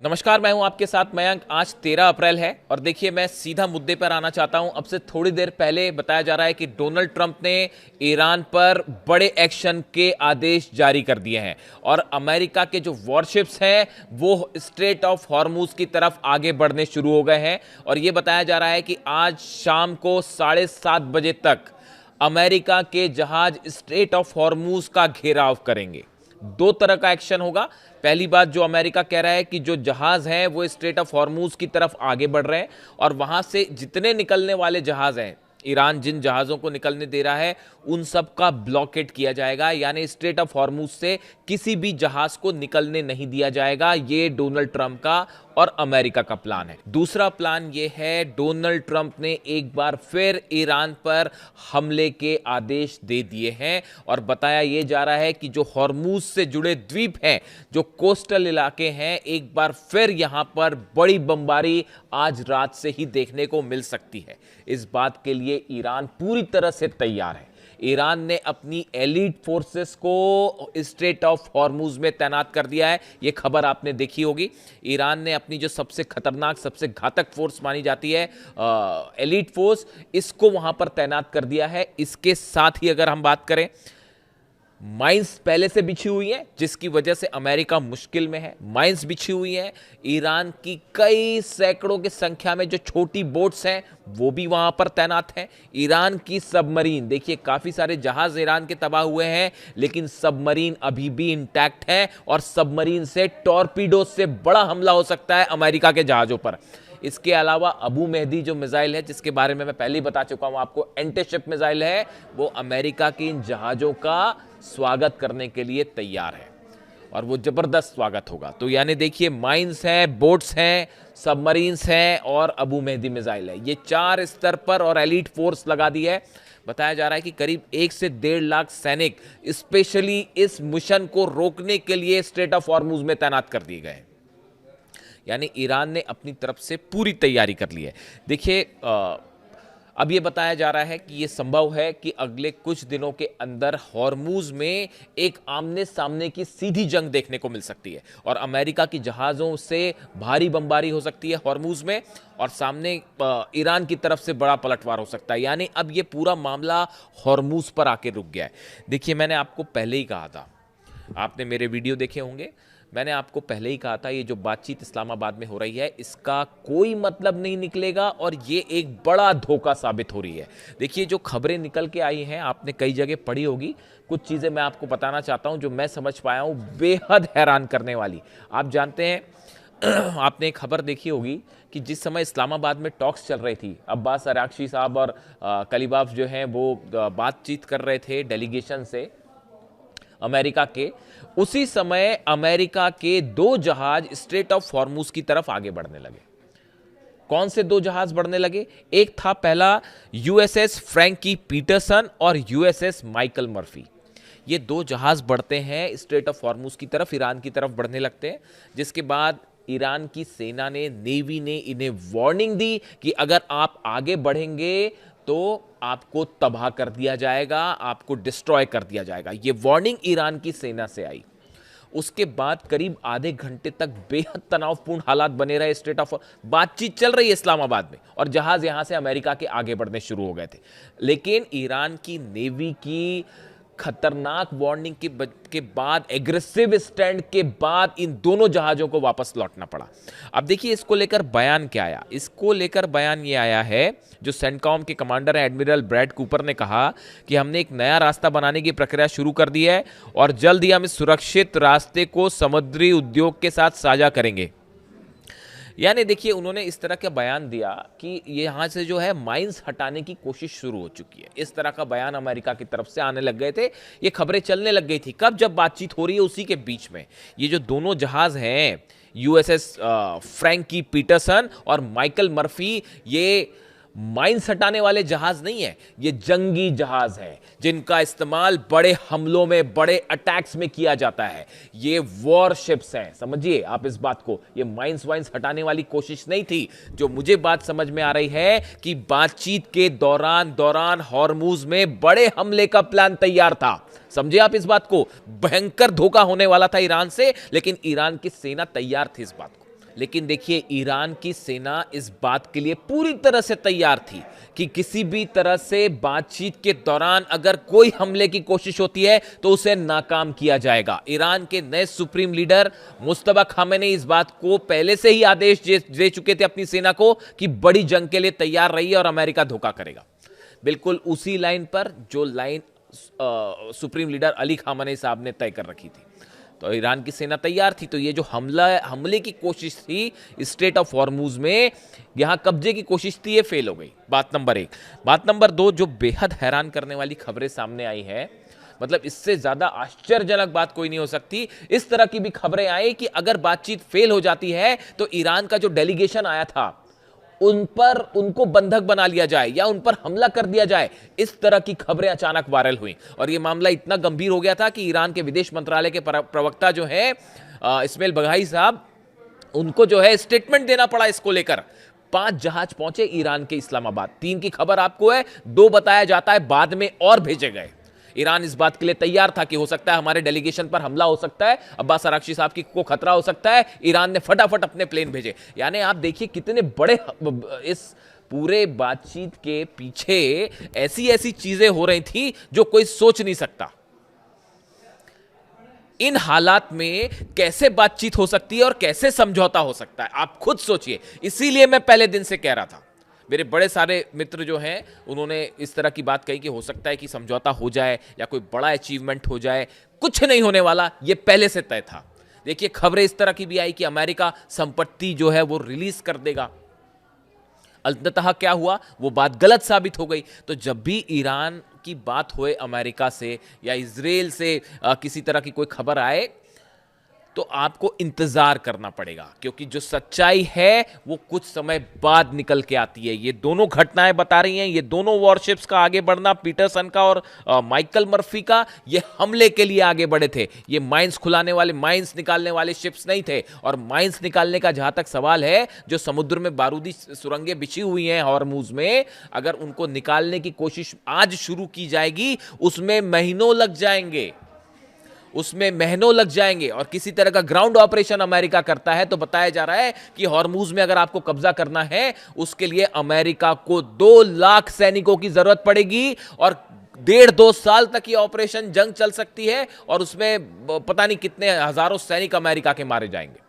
नमस्कार, मैं हूं आपके साथ मयंक। आज 13 अप्रैल है और देखिए मैं सीधा मुद्दे पर आना चाहता हूं। अब से थोड़ी देर पहले बताया जा रहा है कि डोनाल्ड ट्रंप ने ईरान पर बड़े एक्शन के आदेश जारी कर दिए हैं और अमेरिका के जो वॉरशिप्स हैं वो स्ट्रेट ऑफ हॉर्मूज की तरफ आगे बढ़ने शुरू हो गए हैं। और ये बताया जा रहा है कि आज शाम को 7:30 बजे तक अमेरिका के जहाज स्ट्रेट ऑफ हॉर्मूज का घेराव करेंगे। दो तरह का एक्शन होगा। पहली बात, जो अमेरिका कह रहा है कि जो जहाज हैं वो स्ट्रेट ऑफ हॉर्मूज की तरफ आगे बढ़ रहे हैं और वहां से जितने निकलने वाले जहाज हैं, ईरान जिन जहाजों को निकलने दे रहा है उन सब का ब्लॉकेट किया जाएगा, यानी स्ट्रेट ऑफ हॉर्मूज से किसी भी जहाज को निकलने नहीं दिया जाएगा। ये डोनाल्ड ट्रंप का और अमेरिका का प्लान है। दूसरा प्लान ये है, डोनाल्ड ट्रंप ने एक बार फिर ईरान पर हमले के आदेश दे दिए हैं और बताया यह जा रहा है कि जो हॉर्मूज से जुड़े द्वीप हैं, जो कोस्टल इलाके हैं, एक बार फिर यहां पर बड़ी बमबारी आज रात से ही देखने को मिल सकती है। इस बात के लिए ईरान पूरी तरह से तैयार है। ईरान ने अपनी एलीट फोर्सेस को स्ट्रेट ऑफ हॉर्मूज में तैनात कर दिया है। यह खबर आपने देखी होगी। ईरान ने अपनी जो सबसे खतरनाक, सबसे घातक फोर्स मानी जाती है एलीट फोर्स, इसको वहां पर तैनात कर दिया है। इसके साथ ही अगर हम बात करें, माइंस पहले से बिछी हुई है जिसकी वजह से अमेरिका मुश्किल में है। माइंस बिछी हुई है। ईरान की कई सैकड़ों की संख्या में जो छोटी बोट्स हैं वो भी वहां पर तैनात हैं। ईरान की सबमरीन, देखिए काफी सारे जहाज ईरान के तबाह हुए हैं लेकिन सबमरीन अभी भी इंटैक्ट है और सबमरीन से टॉर्पीडो से बड़ा हमला हो सकता है अमेरिका के जहाजों पर। इसके अलावा अबू मेहदी जो मिसाइल है, जिसके बारे में मैं पहले ही बता चुका हूं आपको, एंटीशिप मिसाइल है, वो अमेरिका के इन जहाजों का स्वागत करने के लिए तैयार है और वो जबरदस्त स्वागत होगा। तो यानी देखिए, माइंस हैं, बोट्स हैं, सबमरीन्स हैं और अबू मेहदी मिसाइल है। ये 4 स्तर पर और एलीट फोर्स लगा दी है। बताया जा रहा है कि करीब 1 से 1.5 लाख सैनिक स्पेशली इस मिशन को रोकने के लिए स्ट्रेट ऑफ हॉर्मूज में तैनात कर दिए गए। यानी ईरान ने अपनी तरफ से पूरी तैयारी कर ली है। देखिए, अब ये बताया जा रहा है कि ये संभव है कि अगले कुछ दिनों के अंदर हॉर्मूज में एक आमने सामने की सीधी जंग देखने को मिल सकती है और अमेरिका की जहाज़ों से भारी बमबारी हो सकती है हॉर्मूज में और सामने ईरान की तरफ से बड़ा पलटवार हो सकता है। यानी अब ये पूरा मामला हॉर्मूज पर आके रुक गया है। देखिए, मैंने आपको पहले ही कहा था, आपने मेरे वीडियो देखे होंगे, मैंने आपको पहले ही कहा था ये जो बातचीत इस्लामाबाद में हो रही है इसका कोई मतलब नहीं निकलेगा और ये एक बड़ा धोखा साबित हो रही है। देखिए, जो खबरें निकल के आई हैं आपने कई जगह पढ़ी होगी। कुछ चीज़ें मैं आपको बताना चाहता हूं जो मैं समझ पाया हूं, बेहद हैरान करने वाली। आप जानते हैं आपने एक खबर देखी होगी कि जिस समय इस्लामाबाद में टॉक्स चल रही थी, अब्बास अरागची साहब और कलीबाफ जो हैं वो बातचीत कर रहे थे डेलीगेशन से अमेरिका के, उसी समय अमेरिका के 2 जहाज स्ट्रेट ऑफ हॉर्मूज की तरफ आगे बढ़ने लगे। कौन से 2 जहाज बढ़ने लगे? एक था पहला यूएसएस फ्रैंकी पीटरसन और यूएसएस माइकल मर्फी। ये 2 जहाज बढ़ते हैं स्ट्रेट ऑफ हॉर्मूज की तरफ, ईरान की तरफ बढ़ने लगते हैं। जिसके बाद ईरान की सेना ने, नेवी ने इन्हें वार्निंग दी कि अगर आप आगे बढ़ेंगे तो आपको तबाह कर दिया जाएगा, आपको डिस्ट्रॉय कर दिया जाएगा। ये वार्निंग ईरान की सेना से आई। उसके बाद करीब आधे घंटे तक बेहद तनावपूर्ण हालात बने रहे स्ट्रेट ऑफ, बातचीत चल रही है इस्लामाबाद में और जहाज यहां से अमेरिका के आगे बढ़ने शुरू हो गए थे। लेकिन ईरान की नेवी की खतरनाक वार्निंग के बाद, एग्रेसिव स्टैंड के बाद इन दोनों जहाजों को वापस लौटना पड़ा। अब देखिए, इसको लेकर बयान क्या आया। इसको लेकर बयान ये आया है, जो सेंटकॉम के कमांडर हैं एडमिरल ब्रैड कूपर ने कहा कि हमने एक नया रास्ता बनाने की प्रक्रिया शुरू कर दी है और जल्द ही हम इस सुरक्षित रास्ते को समुद्री उद्योग के साथ साझा करेंगे। यानी देखिए, उन्होंने इस तरह का बयान दिया कि यहाँ से जो है माइंस हटाने की कोशिश शुरू हो चुकी है। इस तरह का बयान अमेरिका की तरफ से आने लग गए थे। ये खबरें चलने लग गई थी। कब? जब बातचीत हो रही है उसी के बीच में ये जो दोनों जहाज हैं, यूएसएस फ्रैंकी पीटरसन और माइकल मर्फी, ये माइंस हटाने वाले जहाज नहीं है, ये जंगी जहाज है जिनका इस्तेमाल बड़े हमलों में, बड़े अटैक्स में किया जाता है। ये वॉरशिप्स हैं, समझिए आप इस बात को। ये माइंस वाइंस हटाने वाली कोशिश नहीं थी। जो मुझे बात समझ में आ रही है कि बातचीत के दौरान हॉर्मूज में बड़े हमले का प्लान तैयार था। समझे आप इस बात को। भयंकर धोखा होने वाला था ईरान से, लेकिन ईरान की सेना तैयार थी इस बात को। लेकिन देखिए ईरान की सेना इस बात के लिए पूरी तरह से तैयार थी कि किसी भी तरह से बातचीत के दौरान अगर कोई हमले की कोशिश होती है तो उसे नाकाम किया जाएगा। ईरान के नए सुप्रीम लीडर मुस्तफा खामेनी इस बात को पहले से ही आदेश दे चुके थे अपनी सेना को कि बड़ी जंग के लिए तैयार रहिए और अमेरिका धोखा करेगा। बिल्कुल उसी लाइन पर जो line supreme leader Ali Khamenei साहब ने तय कर रखी थी, तो ईरान की सेना तैयार थी। तो ये जो हमले की कोशिश थी स्ट्रेट ऑफ हॉर्मुज में, यहां कब्जे की कोशिश थी, ये फेल हो गई। बात नंबर 1। बात नंबर 2, जो बेहद हैरान करने वाली खबरें सामने आई है, मतलब इससे ज्यादा आश्चर्यजनक बात कोई नहीं हो सकती। इस तरह की भी खबरें आई कि अगर बातचीत फेल हो जाती है तो ईरान का जो डेलीगेशन आया था उनको बंधक बना लिया जाए या उन पर हमला कर दिया जाए। इस तरह की खबरें अचानक वायरल हुई और यह मामला इतना गंभीर हो गया था कि ईरान के विदेश मंत्रालय के प्रवक्ता जो है इस्माइल बघाई साहब, उनको जो है स्टेटमेंट देना पड़ा इसको लेकर। 5 जहाज पहुंचे ईरान के इस्लामाबाद। 3 की खबर आपको है, 2 बताया जाता है बाद में और भेजे गए। ईरान इस बात के लिए तैयार था कि हो सकता है हमारे डेलीगेशन पर हमला हो सकता है, अब्बास अराक्ची साहब को खतरा हो सकता है। ईरान ने फटाफट अपने प्लेन भेजे। यानी आप देखिए कितने बड़े इस पूरे बातचीत के पीछे ऐसी ऐसी चीजें हो रही थी जो कोई सोच नहीं सकता। इन हालात में कैसे बातचीत हो सकती है और कैसे समझौता हो सकता है, आप खुद सोचिए। इसीलिए मैं पहले दिन से कह रहा था, मेरे बड़े सारे मित्र जो हैं उन्होंने इस तरह की बात कही कि हो सकता है कि समझौता हो जाए या कोई बड़ा अचीवमेंट हो जाए। कुछ नहीं होने वाला, ये पहले से तय था। देखिए खबरें इस तरह की भी आई कि अमेरिका संपत्ति जो है वो रिलीज कर देगा। अंततः क्या हुआ, वो बात गलत साबित हो गई। तो जब भी ईरान की बात होए अमेरिका से या इजराइल से किसी तरह की कोई खबर आए तो आपको इंतजार करना पड़ेगा, क्योंकि जो सच्चाई है वो कुछ समय बाद निकल के आती है। ये दोनों घटनाएं बता रही हैं, ये दोनों वॉरशिप्स का आगे बढ़ना, पीटरसन का और माइकल मर्फी का, ये हमले के लिए आगे बढ़े थे। ये माइंस माइंस निकालने वाले शिप्स नहीं थे। और माइंस निकालने का जहां तक सवाल है, जो समुद्र में बारूदी सुरंगें बिछी हुई हैं हॉर्मुज में, अगर उनको निकालने की कोशिश आज शुरू की जाएगी उसमें महीनों लग जाएंगे, और किसी तरह का ग्राउंड ऑपरेशन अमेरिका करता है तो बताया जा रहा है कि हॉर्मुज में अगर आपको कब्जा करना है उसके लिए अमेरिका को 2 लाख सैनिकों की जरूरत पड़ेगी और 1.5-2 साल तक ये ऑपरेशन जंग चल सकती है और उसमें पता नहीं कितने हजारों सैनिक अमेरिका के मारे जाएंगे।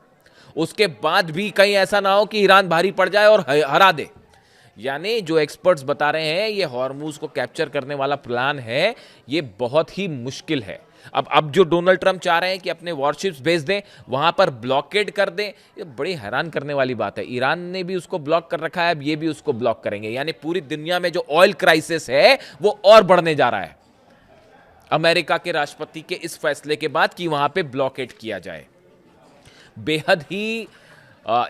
उसके बाद भी कहीं ऐसा ना हो कि ईरान भारी पड़ जाए और हरा दे। यानी जो एक्सपर्ट्स बता रहे हैं ये हॉर्मुज को कैप्चर करने वाला प्लान है, ये बहुत ही मुश्किल है। अब जो डोनाल्ड ट्रंप चाह रहे हैं कि अपने वॉरशिप्स भेज दें, वहां पर ब्लॉकेड कर दें, ये बड़ी हैरान करने वाली बात है। ईरान ने भी उसको ब्लॉक कर रखा है, अब ये भी उसको ब्लॉक करेंगे। यानी पूरी दुनिया में जो ऑयल क्राइसिस है वो और बढ़ने जा रहा है अमेरिका के राष्ट्रपति के इस फैसले के बाद कि वहां पे ब्लॉकेड किया जाए। बेहद ही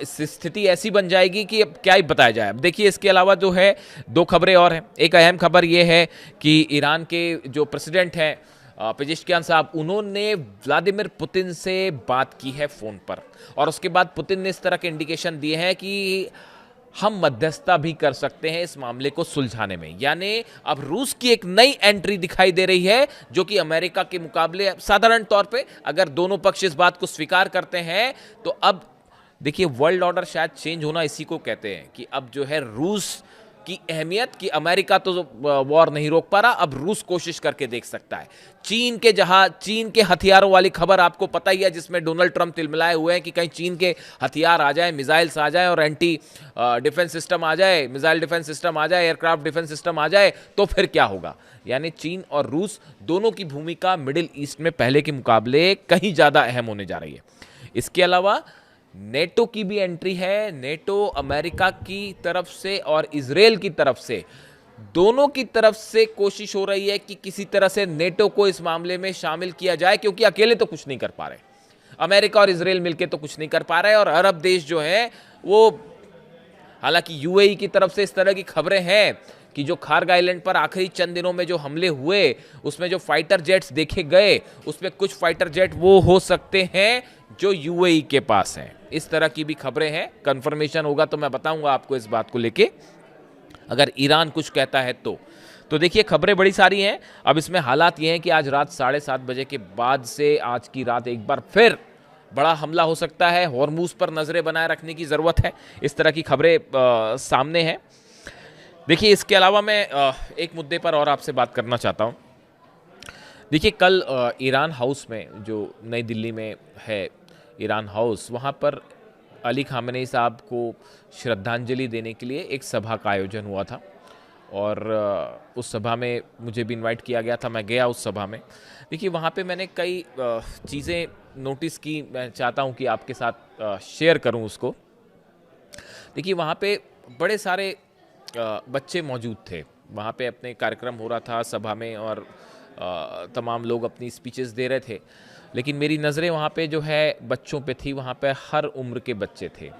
इस स्थिति ऐसी बन जाएगी कि अब क्या ही बताया जाए। अब देखिए इसके अलावा जो है 2 खबरें और हैं। एक अहम खबर यह है कि ईरान के जो प्रेसिडेंट हैं पेजेश्कियान साहब, उन्होंने व्लादिमीर पुतिन से बात की है फोन पर, और उसके बाद पुतिन ने इस तरह के इंडिकेशन दिए हैं कि हम मध्यस्थता भी कर सकते हैं इस मामले को सुलझाने में। यानी अब रूस की एक नई एंट्री दिखाई दे रही है, जो कि अमेरिका के मुकाबले साधारण तौर पे अगर दोनों पक्ष इस बात को स्वीकार करते हैं तो अब देखिए वर्ल्ड ऑर्डर शायद चेंज होना इसी को कहते हैं कि अब जो है रूस की अहमियत, कि अमेरिका तो वॉर नहीं रोक पा रहा, अब रूस कोशिश करके देख सकता है। चीन के हथियारों वाली खबर आपको पता ही है, जिसमें डोनाल्ड ट्रंप तिलमिलाए हुए हैं कि कहीं चीन के हथियार आ जाए, मिसाइल्स आ जाए और एंटी डिफेंस सिस्टम आ जाए, मिसाइल डिफेंस सिस्टम आ जाए, एयरक्राफ्ट डिफेंस सिस्टम आ जाए तो फिर क्या होगा। यानी चीन और रूस दोनों की भूमिका मिडिल ईस्ट में पहले के मुकाबले कहीं ज्यादा अहम होने जा रही है। इसके अलावा नेटो की भी एंट्री है। नेटो अमेरिका की तरफ से और इजराइल की तरफ से, दोनों की तरफ से कोशिश हो रही है कि किसी तरह से नेटो को इस मामले में शामिल किया जाए, क्योंकि अकेले तो कुछ नहीं कर पा रहे। अमेरिका और इजराइल मिलकर तो कुछ नहीं कर पा रहे, और अरब देश जो है वो, हालांकि यूएई की तरफ से इस तरह की खबरें हैं कि जो खार्ग आइलैंड पर आखिरी चंद दिनों में जो हमले हुए उसमें जो फाइटर जेट्स देखे गए उसमें कुछ फाइटर जेट वो हो सकते हैं जो यूएई के पास हैं। इस तरह की भी खबरें हैं। कंफर्मेशन होगा तो मैं बताऊंगा आपको इस बात को लेके, अगर ईरान कुछ कहता है तो देखिए खबरें बड़ी सारी हैं। अब इसमें हालात ये हैं कि आज रात 7:30 बजे के बाद से आज की रात एक बार फिर बड़ा हमला हो सकता है, हॉर्मूज पर नज़रें बनाए रखने की ज़रूरत है, इस तरह की खबरें सामने हैं। देखिए, इसके अलावा मैं एक मुद्दे पर और आपसे बात करना चाहता हूँ। देखिए, कल ईरान हाउस में, जो नई दिल्ली में है ईरान हाउस, वहाँ पर अली खामेनी साहब को श्रद्धांजलि देने के लिए एक सभा का आयोजन हुआ था और उस सभा में मुझे भी इनवाइट किया गया था, मैं गया उस सभा में। देखिए, वहाँ पे मैंने कई चीज़ें नोटिस की, मैं चाहता हूँ कि आपके साथ शेयर करूँ उसको। देखिए, वहाँ पे बड़े सारे बच्चे मौजूद थे, वहाँ पे अपने कार्यक्रम हो रहा था सभा में और तमाम लोग अपनी स्पीचेस दे रहे थे, लेकिन मेरी नज़रें वहाँ पे जो है बच्चों पे थी, वहाँ पे हर उम्र के बच्चे थे।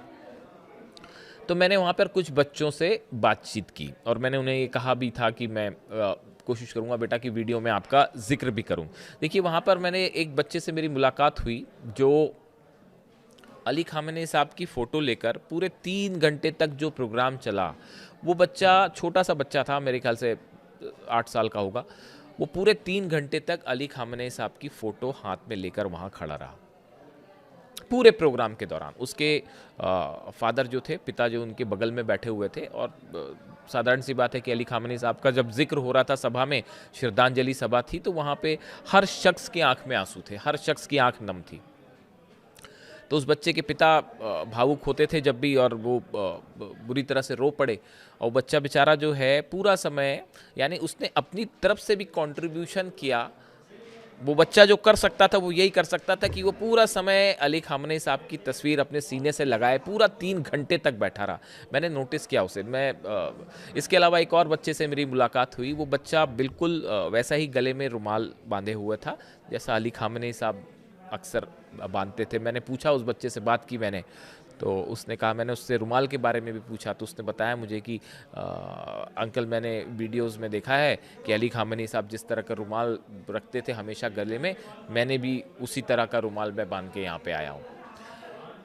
तो मैंने वहाँ पर कुछ बच्चों से बातचीत की और मैंने उन्हें ये कहा भी था कि मैं कोशिश करूँगा बेटा कि वीडियो में आपका जिक्र भी करूँ। देखिए, वहाँ पर मैंने एक बच्चे से मेरी मुलाकात हुई जो अली खामेनी साहब की फ़ोटो लेकर पूरे 3 घंटे तक जो प्रोग्राम चला, वो बच्चा छोटा सा बच्चा था, मेरे ख्याल से 8 साल का होगा। वो पूरे 3 घंटे तक अली खामेनी साहब की फ़ोटो हाथ में लेकर वहाँ खड़ा रहा पूरे प्रोग्राम के दौरान। उसके फादर जो थे, पिता जो उनके बगल में बैठे हुए थे और साधारण सी बात है कि अली खामेनी साहब का जब जिक्र हो रहा था सभा में, श्रद्धांजलि सभा थी, तो वहाँ पे हर शख्स की आंख में आंसू थे, हर शख्स की आंख नम थी। तो उस बच्चे के पिता भावुक होते थे जब भी, और वो बुरी तरह से रो पड़े। और बच्चा बेचारा जो है पूरा समय, यानी उसने अपनी तरफ से भी कंट्रीब्यूशन किया। वो बच्चा जो कर सकता था वो यही कर सकता था कि वो पूरा समय अली खामेनी साहब की तस्वीर अपने सीने से लगाए पूरा 3 घंटे तक बैठा रहा। मैंने नोटिस किया उसे। मैं इसके अलावा एक और बच्चे से मेरी मुलाकात हुई। वो बच्चा बिल्कुल वैसा ही गले में रुमाल बांधे हुए था जैसा अली खामेनी साहब अक्सर बांधते थे। मैंने पूछा, उस बच्चे से बात की मैंने, तो उसने कहा, मैंने उससे रुमाल के बारे में भी पूछा तो उसने बताया मुझे कि अंकल, मैंने वीडियोस में देखा है कि अली खामेनी साहब जिस तरह का रुमाल रखते थे हमेशा गले में, मैंने भी उसी तरह का रुमाल मैं बांध के यहाँ पे आया हूँ।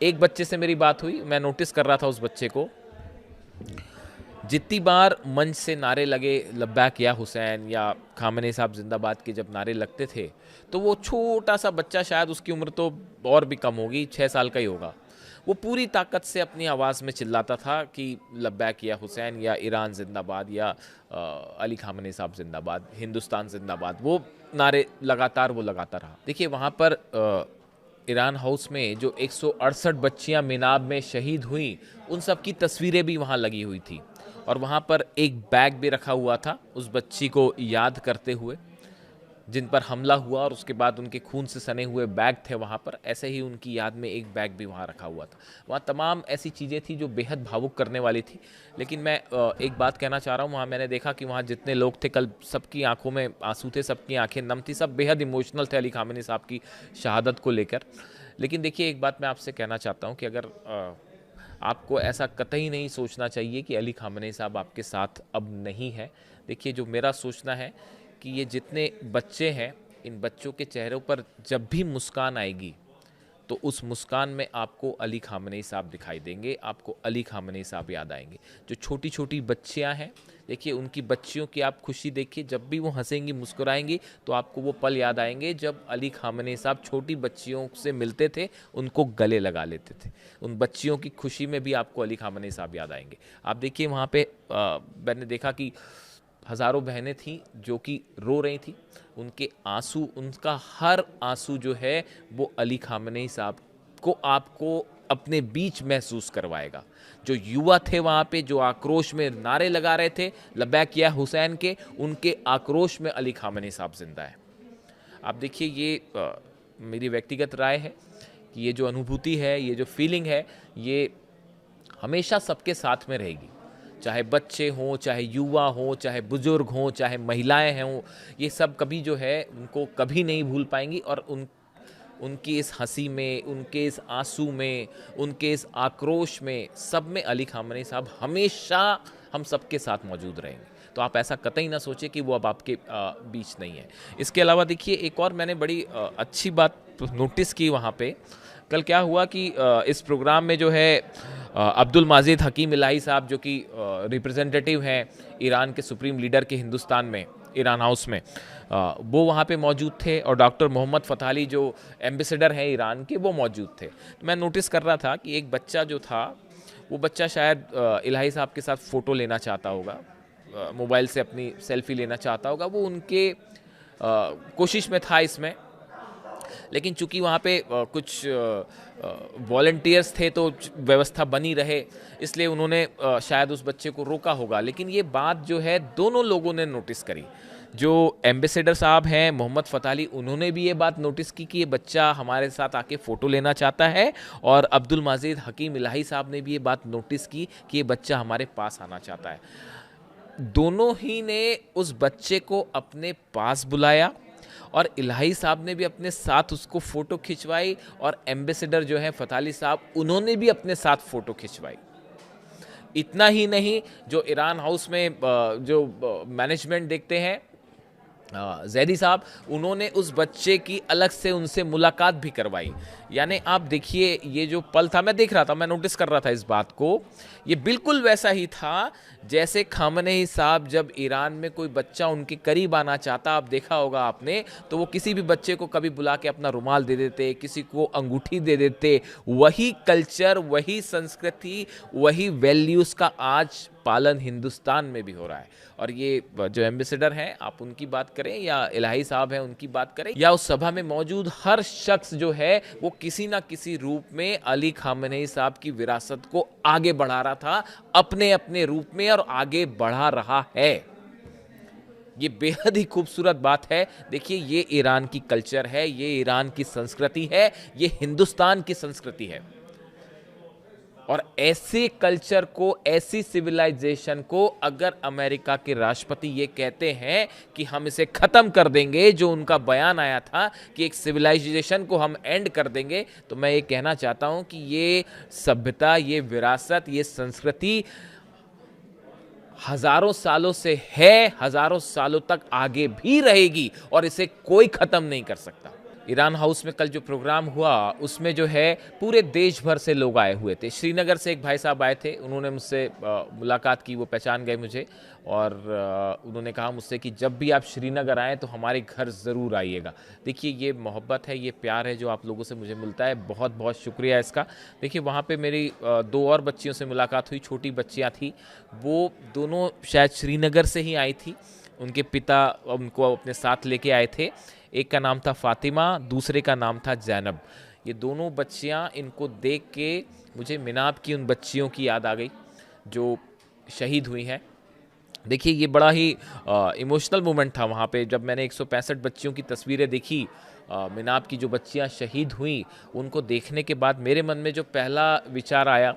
एक बच्चे से मेरी बात हुई, मैं नोटिस कर रहा था उस बच्चे को, जितनी बार मंच से नारे लगे लब्बैक या हुसैन या खामेनी साहब जिंदाबाद के जब नारे लगते थे, तो वो छोटा सा बच्चा, शायद उसकी उम्र तो और भी कम होगी, 6 साल का ही होगा, वो पूरी ताकत से अपनी आवाज़ में चिल्लाता था कि लब्बैक या हुसैन या ईरान जिंदाबाद या अली खामेनी साहब जिंदाबाद, हिंदुस्तान जिंदाबाद। वो नारे लगातार वो लगाता रहा। देखिए, वहाँ पर ईरान हाउस में जो 168 बच्चियाँ मिनाब में शहीद हुई, उन सब की तस्वीरें भी वहाँ लगी हुई थी और वहाँ पर एक बैग भी रखा हुआ था उस बच्ची को याद करते हुए जिन पर हमला हुआ, और उसके बाद उनके खून से सने हुए बैग थे वहाँ पर। ऐसे ही उनकी याद में एक बैग भी वहाँ रखा हुआ था। वहाँ तमाम ऐसी चीज़ें थी जो बेहद भावुक करने वाली थी। लेकिन मैं एक बात कहना चाह रहा हूँ, वहाँ मैंने देखा कि वहाँ जितने लोग थे कल, सबकी आंखों में आंसू थे, सबकी आंखें नम थी, सब बेहद इमोशनल थे अली खामेनी साहब की शहादत को लेकर। लेकिन देखिए, एक बात मैं आपसे कहना चाहता हूँ कि अगर आपको ऐसा कतई नहीं सोचना चाहिए कि अली खामेनी साहब आपके साथ अब नहीं है। देखिए, जो मेरा सोचना है कि ये जितने बच्चे हैं, इन बच्चों के चेहरों पर जब भी मुस्कान आएगी तो उस मुस्कान में आपको अली खामेनी साहब दिखाई देंगे, आपको अली खामेनी साहब याद आएंगे। जो छोटी छोटी बच्चियां हैं, देखिए, उनकी बच्चियों की आप खुशी देखिए, जब भी वो हंसेंगी, मुस्कुराएंगी, तो आपको वो पल याद आएंगे जब अली खामेनी साहब छोटी बच्चियों से मिलते थे, उनको गले लगा लेते थे। उन बच्चियों की खुशी में भी आपको अली खामेनी साहब याद आएंगे। आप देखिए, वहाँ पे मैंने देखा कि हज़ारों बहनें थीं जो कि रो रही थीं। उनके आंसू, उनका हर आंसू जो है वो अली खामेनी साहब को आपको अपने बीच महसूस करवाएगा। जो युवा थे वहाँ पे, जो आक्रोश में नारे लगा रहे थे लब्बैक या हुसैन के, उनके आक्रोश में अली खामेनी साहब जिंदा है। आप देखिए, ये मेरी व्यक्तिगत राय है कि ये जो अनुभूति है, ये जो फीलिंग है, ये हमेशा सबके साथ में रहेगी। चाहे बच्चे हों, चाहे युवा हों, चाहे बुजुर्ग हों, चाहे महिलाएं हों, ये सब कभी जो है उनको कभी नहीं भूल पाएंगी। और उनकी इस हंसी में, उनके इस आंसू में, उनके इस आक्रोश में, सब में अली खामेनी साहब हमेशा हम सबके साथ मौजूद रहेंगे। तो आप ऐसा कतई ना सोचें कि वो अब आपके बीच नहीं है। इसके अलावा देखिए, एक और मैंने बड़ी अच्छी बात नोटिस की वहाँ पे। कल क्या हुआ कि इस प्रोग्राम में जो है अब्दुल माजिद हकीम इलाही साहब, जो कि रिप्रेजेंटेटिव हैं ईरान के सुप्रीम लीडर के हिंदुस्तान में, ईरान हाउस में, वो वहाँ पे मौजूद थे और डॉक्टर मोहम्मद फ़ताली जो एम्बेसडर हैं ईरान के, वो मौजूद थे। तो मैं नोटिस कर रहा था कि एक बच्चा जो था, वो बच्चा शायद इलाही साहब के साथ फ़ोटो लेना चाहता होगा, मोबाइल से अपनी सेल्फी लेना चाहता होगा, वो उनके कोशिश में था इसमें। लेकिन चूंकि वहाँ पे कुछ वॉलंटियर्स थे तो व्यवस्था बनी रहे, इसलिए उन्होंने शायद उस बच्चे को रोका होगा। लेकिन ये बात जो है दोनों लोगों ने नोटिस करी। जो एम्बेसडर साहब हैं मोहम्मद फ़ताली, उन्होंने भी ये बात नोटिस की कि ये बच्चा हमारे साथ आके फ़ोटो लेना चाहता है, और अब्दुल माजिद हकीम इलाही साहब ने भी ये बात नोटिस की कि ये बच्चा हमारे पास आना चाहता है। दोनों ही ने उस बच्चे को अपने पास बुलाया और इलाही साहब ने भी अपने साथ उसको फ़ोटो खिंचवाई, और एम्बेसडर जो है फ़ताली साहब, उन्होंने भी अपने साथ फ़ोटो खिंचवाई। इतना ही नहीं, जो ईरान हाउस में जो मैनेजमेंट देखते हैं जैदी साहब, उन्होंने उस बच्चे की अलग से उनसे मुलाकात भी करवाई। यानी आप देखिए, ये जो पल था, मैं देख रहा था, मैं नोटिस कर रहा था इस बात को, ये बिल्कुल वैसा ही था जैसे खामनेई साहब जब ईरान में कोई बच्चा उनके करीब आना चाहता, आप देखा होगा आपने, तो वो किसी भी बच्चे को कभी बुला के अपना रुमाल दे देते, किसी को अंगूठी दे देते। वही कल्चर, वही संस्कृति, वही वैल्यूज़ का आज पालन हिंदुस्तान में भी हो रहा है। और ये जो एम्बेसडर हैं, आप उनकी बात करें या इलाही साहब हैं उनकी बात करें, या उस सभा में मौजूद हर शख्स जो है, वो किसी ना किसी रूप में अली खामनेई साहब की विरासत को आगे बढ़ा रहा था अपने अपने रूप में, और आगे बढ़ा रहा है। ये बेहद ही खूबसूरत बात है। देखिए, ये ईरान की कल्चर है, ये ईरान की संस्कृति है, ये हिंदुस्तान की संस्कृति है। और ऐसे कल्चर को, ऐसी सिविलाइजेशन को अगर अमेरिका के राष्ट्रपति ये कहते हैं कि हम इसे ख़त्म कर देंगे, जो उनका बयान आया था कि एक सिविलाइजेशन को हम एंड कर देंगे, तो मैं ये कहना चाहता हूँ कि ये सभ्यता, ये विरासत, ये संस्कृति हज़ारों सालों से है, हज़ारों सालों तक आगे भी रहेगी, और इसे कोई ख़त्म नहीं कर सकता। ईरान हाउस में कल जो प्रोग्राम हुआ, उसमें जो है पूरे देश भर से लोग आए हुए थे। श्रीनगर से एक भाई साहब आए थे, उन्होंने मुझसे मुलाकात की, वो पहचान गए मुझे, और उन्होंने कहा मुझसे कि जब भी आप श्रीनगर आएँ तो हमारे घर ज़रूर आइएगा। देखिए, ये मोहब्बत है, ये प्यार है जो आप लोगों से मुझे मिलता है, बहुत बहुत शुक्रिया इसका। देखिए, वहाँ पे मेरी 2 और बच्चियों से मुलाकात हुई, छोटी बच्चियाँ थी, वो दोनों शायद श्रीनगर से ही आई थी। उनके पिता उनको अपने साथ लेके आए थे। एक का नाम था फ़ातिमा, दूसरे का नाम था ज़ैनब। ये दोनों बच्चियाँ, इनको देख के मुझे मिनाब की उन बच्चियों की याद आ गई जो शहीद हुई हैं। देखिए, ये बड़ा ही इमोशनल मोमेंट था वहाँ पे, जब मैंने 165 बच्चियों की तस्वीरें देखी। मिनाब की जो बच्चियाँ शहीद हुई, उनको देखने के बाद मेरे मन में जो पहला विचार आया,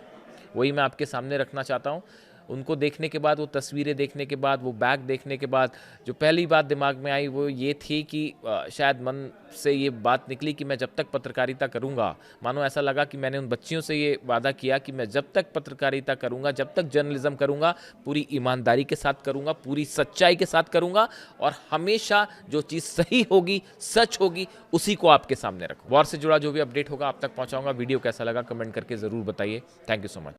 वही मैं आपके सामने रखना चाहता हूँ। उनको देखने के बाद, वो तस्वीरें देखने के बाद, वो बैग देखने के बाद, जो पहली बात दिमाग में आई वो ये थी कि शायद मन से ये बात निकली कि मैं जब तक पत्रकारिता करूँगा, मानो ऐसा लगा कि मैंने उन बच्चियों से ये वादा किया कि मैं जब तक पत्रकारिता करूँगा, जब तक जर्नलिज्म करूँगा, पूरी ईमानदारी के साथ करूँगा, पूरी सच्चाई के साथ करूँगा, और हमेशा जो चीज़ सही होगी, सच होगी, उसी को आपके सामने रखूँ। वॉर से जुड़ा जो भी अपडेट होगा आप तक पहुँचाऊँगा। वीडियो कैसा लगा कमेंट करके ज़रूर बताइए। Thank you so much.